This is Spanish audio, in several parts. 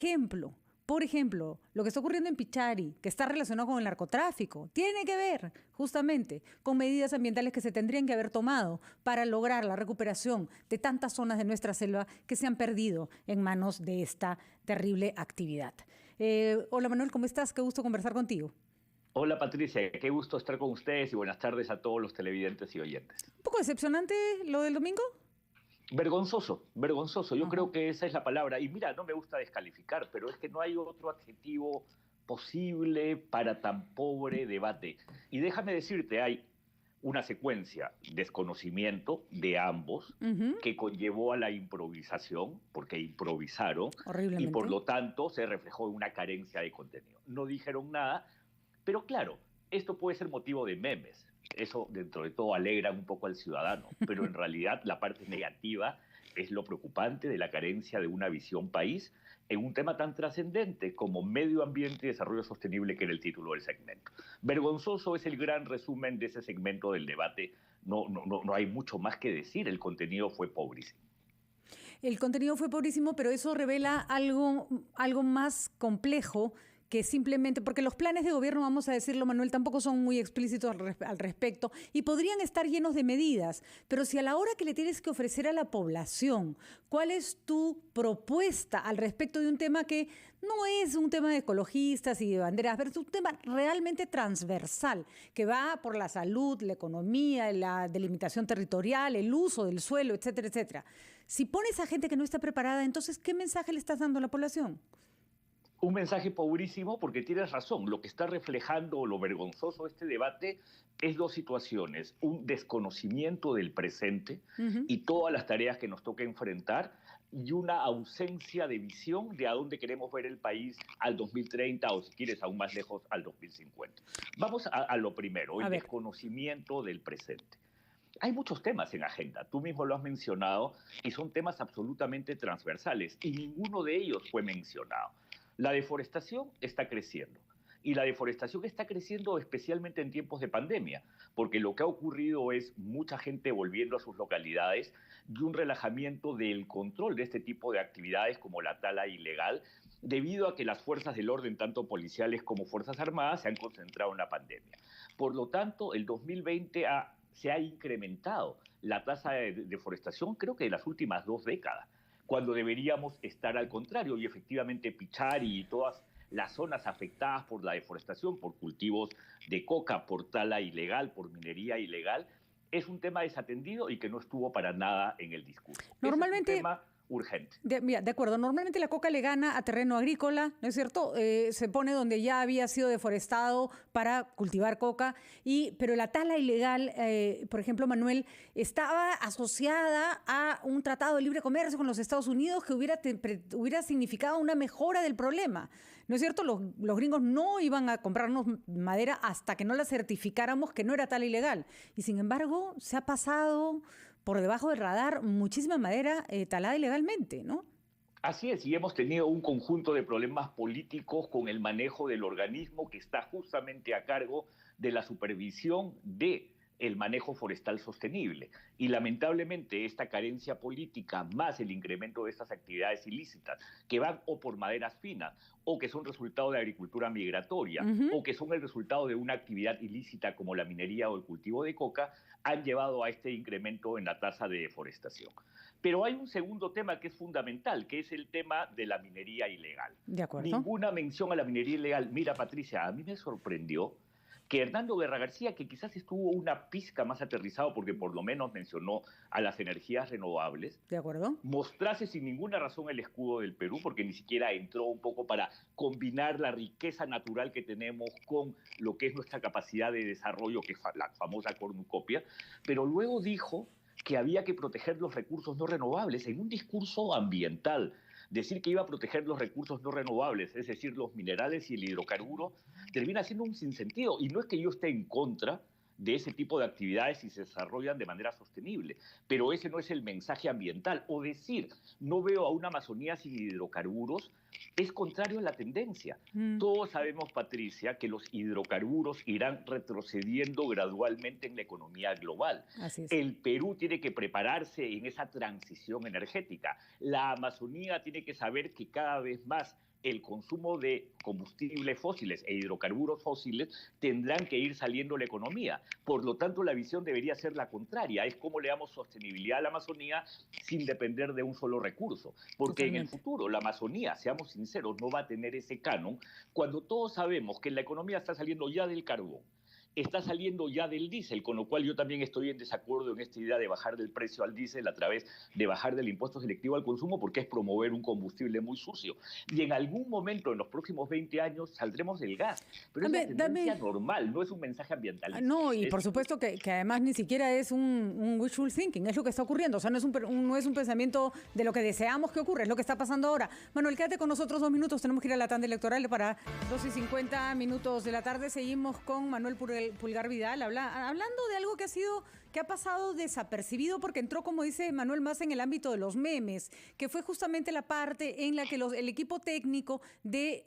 ejemplo, por ejemplo, lo que está ocurriendo en Pichari, que está relacionado con el narcotráfico, tiene que ver justamente con medidas ambientales que se tendrían que haber tomado para lograr la recuperación de tantas zonas de nuestra selva que se han perdido en manos de esta terrible actividad. Hola Manuel, ¿cómo estás? Qué gusto conversar contigo. Hola Patricia, qué gusto estar con ustedes y buenas tardes a todos los televidentes y oyentes. Un poco decepcionante lo del domingo. Vergonzoso, vergonzoso, yo Ajá. creo que esa es la palabra. Y mira, no me gusta descalificar, pero es que no hay otro adjetivo posible para tan pobre debate. Y déjame decirte, hay una secuencia, desconocimiento de ambos, Ujú. que conllevó a la improvisación, porque improvisaron, y por Horriblemente. lo tanto se reflejó en una carencia de contenido. No dijeron nada, pero claro, esto puede ser motivo de memes. Eso, dentro de todo, alegra un poco al ciudadano, pero en realidad la parte negativa es lo preocupante de la carencia de una visión país en un tema tan trascendente como medio ambiente y desarrollo sostenible, que era el título del segmento. Vergonzoso es el gran resumen de ese segmento del debate. No hay mucho más que decir, el contenido fue pobrísimo. El contenido fue pobrísimo, pero eso revela algo más complejo que simplemente, porque los planes de gobierno, vamos a decirlo, Manuel, tampoco son muy explícitos al respecto y podrían estar llenos de medidas, pero si a la hora que le tienes que ofrecer a la población, ¿cuál es tu propuesta al respecto de un tema que no es un tema de ecologistas y de banderas, pero es un tema realmente transversal, que va por la salud, la economía, la delimitación territorial, el uso del suelo, etcétera, etcétera? Si pones a gente que no está preparada, entonces, ¿qué mensaje le estás dando a la población? Un mensaje pobrísimo, porque tienes razón, lo que está reflejando lo vergonzoso de este debate es dos situaciones: un desconocimiento del presente Ujú. y todas las tareas que nos toca enfrentar, y una ausencia de visión de a dónde queremos ver el país al 2030, o si quieres aún más lejos, al 2050. Vamos a lo primero, A el ver. desconocimiento del presente. Hay muchos temas en agenda, tú mismo lo has mencionado, y son temas absolutamente transversales, y ninguno de ellos fue mencionado. La deforestación está creciendo, y la deforestación está creciendo especialmente en tiempos de pandemia, porque lo que ha ocurrido es mucha gente volviendo a sus localidades y un relajamiento del control de este tipo de actividades como la tala ilegal, debido a que las fuerzas del orden, tanto policiales como fuerzas armadas, se han concentrado en la pandemia. Por lo tanto, el 2020 se ha incrementado la tasa de deforestación, creo que de las últimas 2 décadas, cuando deberíamos estar al contrario. Y efectivamente Pichari y todas las zonas afectadas por la deforestación, por cultivos de coca, por tala ilegal, por minería ilegal, es un tema desatendido y que no estuvo para nada en el discurso. Ese es un Normalmente, tema urgente. mira, de acuerdo, normalmente la coca le gana a terreno agrícola, ¿no es cierto? Se pone donde ya había sido deforestado para cultivar coca, pero la tala ilegal, por ejemplo, Manuel, estaba asociada a un tratado de libre comercio con los Estados Unidos que hubiera significado una mejora del problema, ¿no es cierto? Los gringos no iban a comprarnos madera hasta que no la certificáramos que no era tala ilegal. Y sin embargo, se ha pasado por debajo del radar muchísima madera talada ilegalmente, ¿no? Así es, y hemos tenido un conjunto de problemas políticos con el manejo del organismo que está justamente a cargo de la supervisión de el manejo forestal sostenible. Y lamentablemente esta carencia política, más el incremento de estas actividades ilícitas, que van o por maderas finas, o que son resultado de agricultura migratoria, Ujú. o que son el resultado de una actividad ilícita como la minería o el cultivo de coca, han llevado a este incremento en la tasa de deforestación. Pero hay un segundo tema que es fundamental, que es el tema de la minería ilegal. De acuerdo. Ninguna mención a la minería ilegal. Mira, Patricia, a mí me sorprendió que Hernando Guerra García, que quizás estuvo una pizca más aterrizado porque por lo menos mencionó a las energías renovables, De acuerdo. mostrase sin ninguna razón el escudo del Perú, porque ni siquiera entró un poco para combinar la riqueza natural que tenemos con lo que es nuestra capacidad de desarrollo, que es la famosa cornucopia, pero luego dijo que había que proteger los recursos no renovables en un discurso ambiental. Decir que iba a proteger los recursos no renovables, es decir, los minerales y el hidrocarburo, termina siendo un sinsentido. Y no es que yo esté en contra de ese tipo de actividades si se desarrollan de manera sostenible, pero ese no es el mensaje ambiental. O decir, no veo a una Amazonía sin hidrocarburos, es contrario a la tendencia. Mm. Todos sabemos, Patricia, que los hidrocarburos irán retrocediendo gradualmente en la economía global. Así es. El Perú tiene que prepararse en esa transición energética. La Amazonía tiene que saber que cada vez más el consumo de combustibles fósiles e hidrocarburos fósiles tendrán que ir saliendo de la economía. Por lo tanto, la visión debería ser la contraria, es cómo le damos sostenibilidad a la Amazonía sin depender de un solo recurso. Porque en el Totalmente. futuro la Amazonía, seamos sinceros, no va a tener ese canon cuando todos sabemos que la economía está saliendo ya del carbón, está saliendo ya del diésel, con lo cual yo también estoy en desacuerdo en esta idea de bajar del precio al diésel a través de bajar del impuesto selectivo al consumo, porque es promover un combustible muy sucio. Y en algún momento, en los próximos 20 años, saldremos del gas. Pero es la tendencia normal, no es un mensaje ambientalista. No, y por supuesto que además ni siquiera es un wishful thinking, es lo que está ocurriendo. O sea, no es un pensamiento de lo que deseamos que ocurra, es lo que está pasando ahora. Manuel, quédate con nosotros 2 minutos, tenemos que ir a la tanda electoral para 2:50 de la tarde. Seguimos con Manuel Pulgar Vidal, hablando de algo que ha pasado desapercibido porque entró, como dice Manuel, más en el ámbito de los memes, que fue justamente la parte en la que el equipo técnico de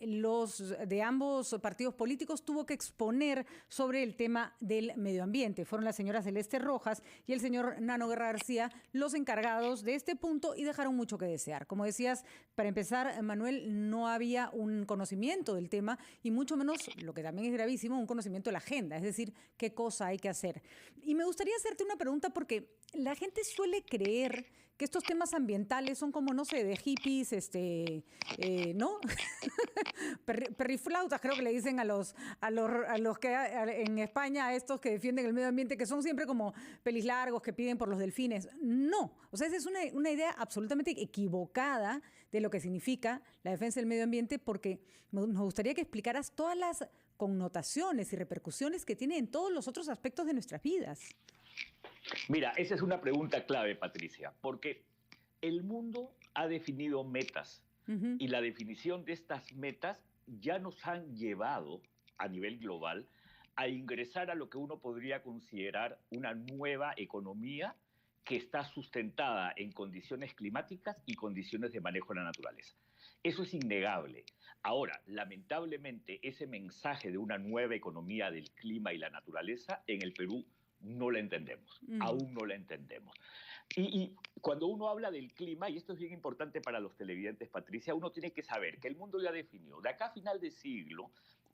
ambos partidos políticos tuvo que exponer sobre el tema del medio ambiente. Fueron la señora Celeste Rojas y el señor Nano Guerra García los encargados de este punto y dejaron mucho que desear. Como decías, para empezar, Manuel, no había un conocimiento del tema y mucho menos, lo que también es gravísimo, un conocimiento de la agenda, es decir, qué cosa hay que hacer. Y me gustaría hacerte una pregunta porque la gente suele creer que estos temas ambientales son como, no sé, de hippies, ¿no? Perriflautas, creo que le dicen a los que en España, a estos que defienden el medio ambiente, que son siempre como pelis largos, que piden por los delfines. No, o sea, esa es una idea absolutamente equivocada de lo que significa la defensa del medio ambiente, porque nos gustaría que explicaras todas las connotaciones y repercusiones que tiene en todos los otros aspectos de nuestras vidas. Mira, esa es una pregunta clave, Patricia, porque el mundo ha definido metas y la definición de estas metas ya nos han llevado a nivel global a ingresar a lo que uno podría considerar una nueva economía que está sustentada en condiciones climáticas y condiciones de manejo de la naturaleza. Eso es innegable. Ahora, lamentablemente, ese mensaje de una nueva economía del clima y la naturaleza en el Perú no la entendemos, aún no la entendemos. Y cuando uno habla del clima, y esto es bien importante para los televidentes, Patricia, uno tiene que saber que el mundo ya definió, de acá a final de siglo,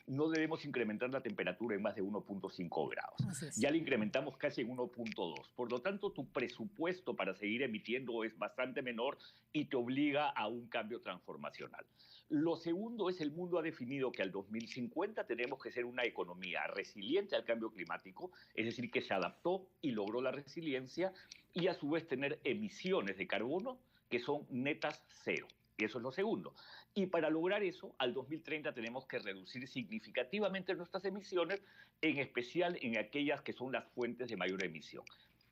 no debemos incrementar la temperatura en más de 1.5 grados. Ya la incrementamos casi en 1.2. Por lo tanto, tu presupuesto para seguir emitiendo es bastante menor y te obliga a un cambio transformacional. Lo segundo es el mundo ha definido que al 2050 tenemos que ser una economía resiliente al cambio climático, es decir, que se adaptó y logró la resiliencia y a su vez tener emisiones de carbono que son netas cero. Y eso es lo segundo. Y para lograr eso, al 2030 tenemos que reducir significativamente nuestras emisiones, en especial en aquellas que son las fuentes de mayor emisión.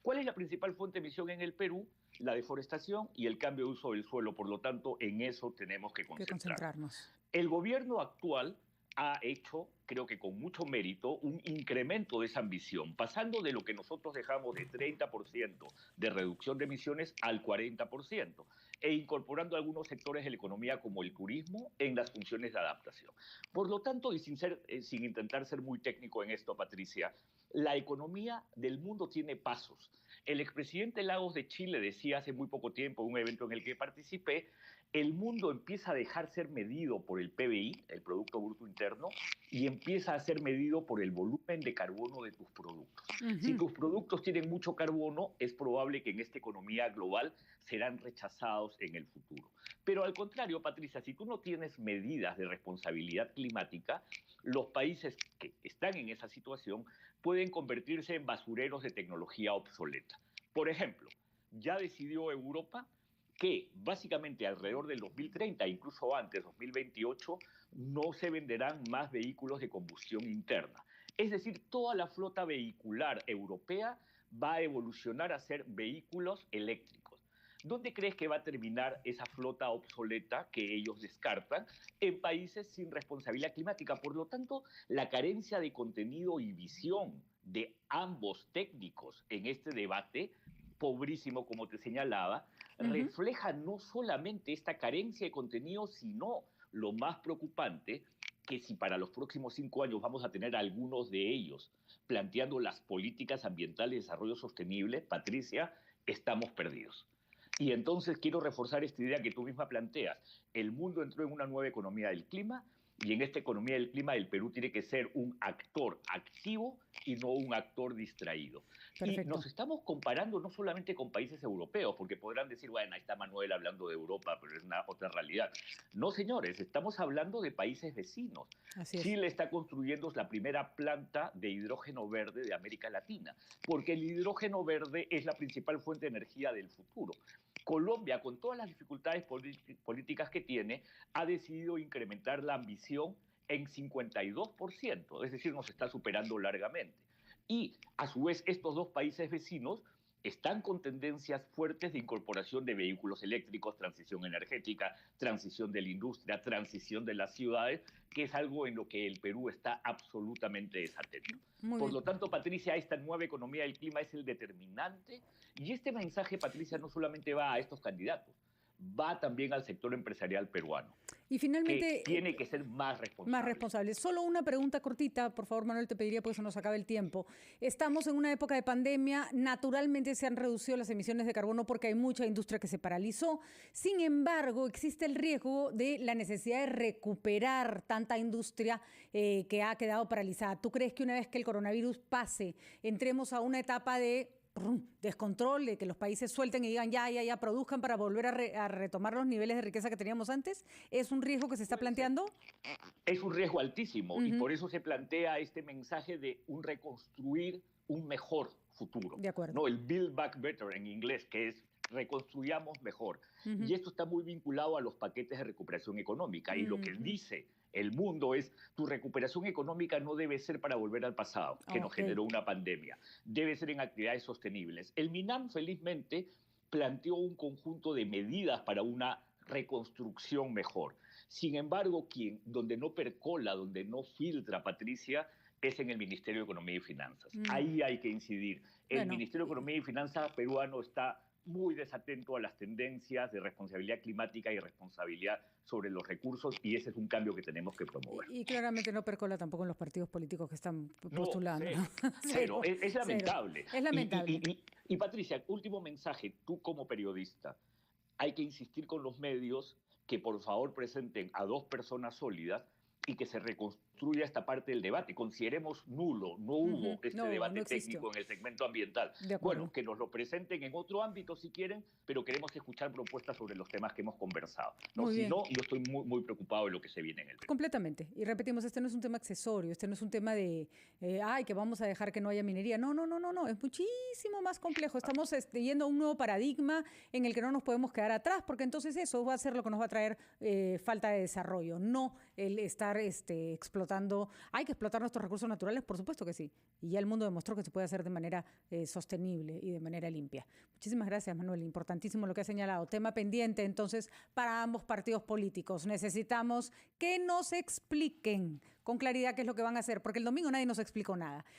¿Cuál es la principal fuente de emisión en el Perú? La deforestación y el cambio de uso del suelo. Por lo tanto, en eso tenemos que concentrarnos. El gobierno actual ha hecho, creo que con mucho mérito, un incremento de esa ambición, pasando de lo que nosotros dejamos de 30% de reducción de emisiones al 40%, e incorporando algunos sectores de la economía como el turismo en las funciones de adaptación. Por lo tanto, y sin intentar ser muy técnico en esto, Patricia, la economía del mundo tiene pasos. El expresidente Lagos de Chile decía hace muy poco tiempo en un evento en el que participé, el mundo empieza a dejar ser medido por el PBI, el Producto Bruto Interno, y empieza a ser medido por el volumen de carbono de tus productos. Si tus productos tienen mucho carbono, es probable que en esta economía global serán rechazados en el futuro. Pero al contrario, Patricia, si tú no tienes medidas de responsabilidad climática, los países que están en esa situación pueden convertirse en basureros de tecnología obsoleta. Por ejemplo, ya decidió Europa que básicamente alrededor del 2030, incluso antes, 2028, no se venderán más vehículos de combustión interna. Es decir, toda la flota vehicular europea va a evolucionar a ser vehículos eléctricos. ¿Dónde crees que va a terminar esa flota obsoleta que ellos descartan? En países sin responsabilidad climática. Por lo tanto, la carencia de contenido y visión de ambos técnicos en este debate, pobrísimo como te señalaba, refleja no solamente esta carencia de contenido, sino lo más preocupante, que si para los próximos 5 años vamos a tener algunos de ellos planteando las políticas ambientales de desarrollo sostenible, Patricia, estamos perdidos. Y entonces quiero reforzar esta idea que tú misma planteas. El mundo entró en una nueva economía del clima y en esta economía del clima el Perú tiene que ser un actor activo y no un actor distraído. Y Perfecto. nos estamos comparando no solamente con países europeos, porque podrán decir, bueno, ahí está Manuel hablando de Europa, pero es una otra realidad. No, señores, estamos hablando de países vecinos. Así es. Chile está construyendo la primera planta de hidrógeno verde de América Latina, porque el hidrógeno verde es la principal fuente de energía del futuro. Colombia, con todas las dificultades políticas que tiene, ha decidido incrementar la ambición en 52%, es decir, nos está superando largamente. Y a su vez, estos dos países vecinos están con tendencias fuertes de incorporación de vehículos eléctricos, transición energética, transición de la industria, transición de las ciudades, que es algo en lo que el Perú está absolutamente desatento. Muy Por bien. lo tanto, Patricia, esta nueva economía del clima es el determinante y este mensaje, Patricia, no solamente va a estos candidatos, va también al sector empresarial peruano, Y que finalmente, tiene que ser más responsable. más responsables. Solo una pregunta cortita, por favor, Manuel, te pediría porque se nos acaba el tiempo. Estamos en una época de pandemia, naturalmente se han reducido las emisiones de carbono porque hay mucha industria que se paralizó. Sin embargo, existe el riesgo de la necesidad de recuperar tanta industria que ha quedado paralizada. ¿Tú crees que una vez que el coronavirus pase, entremos a una etapa de descontrol, de que los países suelten y digan ya, produzcan para volver a retomar los niveles de riqueza que teníamos antes? ¿Es un riesgo que se está planteando? Es un riesgo altísimo y por eso se plantea este mensaje de un reconstruir un mejor futuro. De acuerdo. No, el Build Back Better en inglés, que es reconstruyamos mejor. Y esto está muy vinculado a los paquetes de recuperación económica. Y lo que dice el mundo es, tu recuperación económica no debe ser para volver al pasado, que nos generó una pandemia. Debe ser en actividades sostenibles. El MINAM, felizmente, planteó un conjunto de medidas para una reconstrucción mejor. Sin embargo, donde no percola, donde no filtra, Patricia, es en el Ministerio de Economía y Finanzas. Ahí hay que incidir. El Ministerio de Economía y Finanzas peruano está muy desatento a las tendencias de responsabilidad climática y responsabilidad sobre los recursos, y ese es un cambio que tenemos que promover. Y claramente no percola tampoco en los partidos políticos que están postulando. No, cero. Es lamentable. Es lamentable. Y Patricia, último mensaje, tú como periodista, hay que insistir con los medios que por favor presenten a dos personas sólidas y que se reconstruya esta parte del debate. Consideremos nulo, no hubo debate técnico en el segmento ambiental. Bueno, que nos lo presenten en otro ámbito si quieren, pero queremos escuchar propuestas sobre los temas que hemos conversado. No, si no, yo estoy muy preocupado de lo que se viene en el Perú. Completamente. Y repetimos, este no es un tema accesorio, este no es un tema de, que vamos a dejar que no haya minería. No, es muchísimo más complejo. Estamos yendo a un nuevo paradigma en el que no nos podemos quedar atrás, porque entonces eso va a ser lo que nos va a traer falta de desarrollo, no el estar explotando. Hay que explotar nuestros recursos naturales, por supuesto que sí. Y ya el mundo demostró que se puede hacer de manera sostenible y de manera limpia. Muchísimas gracias, Manuel. Importantísimo lo que ha señalado. Tema pendiente, entonces, para ambos partidos políticos. Necesitamos que nos expliquen con claridad qué es lo que van a hacer, porque el domingo nadie nos explicó nada.